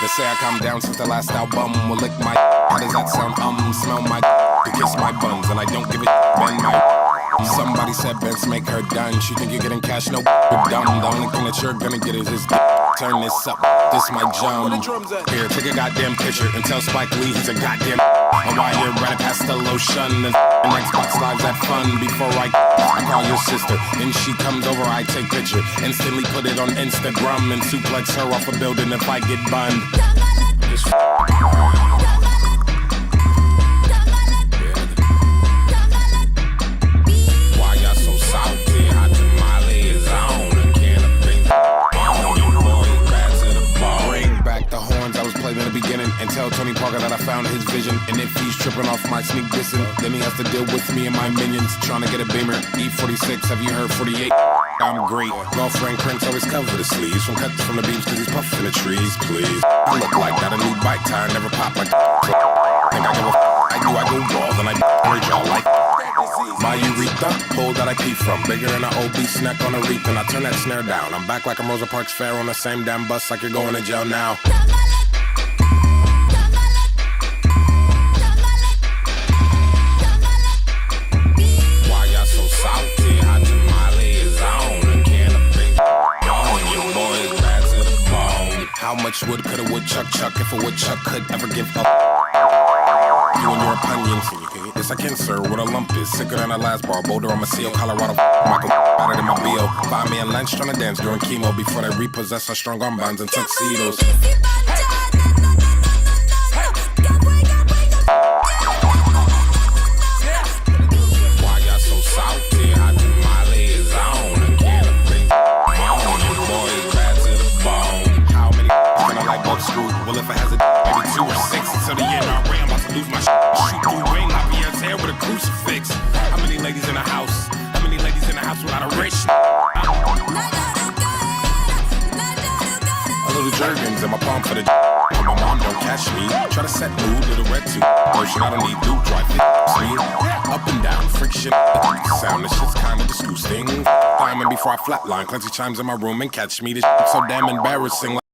They say I calmed down since the last album. Will lick my how does that sound? Smell my to kiss my buns, and I don't give a bend my. Somebody said Benz make her done. She think you're getting cash, no, you're dumb. The only thing that you're gonna get is his turn this up, this my jump. Here, take a goddamn picture and tell Spike Lee he's a goddamn. And while you're running past the lotion and Xbox Live's that fun. Before I call your sister, then she comes over, I take picture, instantly put it on Instagram and suplex her off a building if I get bunned. Why y'all so salty? Hot tamale is on. A can of things on. You boys bad to the ball. Bring back the horns I was playing in the beginning and tell Tony Parker that I found his vision. And if he's tripping off my sneak dissing, then he has to deal with me and my minions. Trying to get a Beamer, E46, have you heard 48? I'm great. Girlfriend cranks always cover the sleeves from cuts from the beams cause he's puffing the trees, please. I look like got a new bike tire, never pop like think I give a I go raw, then I hurt y'all like my urethra, hole that I pee from, bigger than an obese snack on a reef, and I turn that snare down. I'm back like I'm Rosa Parks Fair on the same damn bus like you're going to jail now. Why y'all so salty? Hot tamale is on. A can of things on. You boys bad to the bone. How much wood could a woodchuck chuck if a woodchuck could ever give up? You and your opinions. Yes, I can, sir. What a lump is. Sicker than a last bar. Boulder, I'm a seal. Colorado, Michael, better than my B.O. Find me in lunch trying to dance during chemo before they repossess our strong arm bands and tuxedos. Why y'all so salty? Hot tamale is on. A can of things on. You boys bad to the bone. How many gonna like both screws? Well, if it has a maybe 2 or 6 until the end, I'm about to lose my shoot through rain, lop Pierre's hair with a crucifix. How many ladies in the house? How many ladies in the house without a rich? A little Jergens in my palm for the but my mom don't catch me. Try to set mood, little red too. Version I don't need do dry fit. Up and down, friction. Sound, this shit's kinda disgusting. Climbing before I flatline. Clancy chimes in my room and catch me. This shit's so damn embarrassing.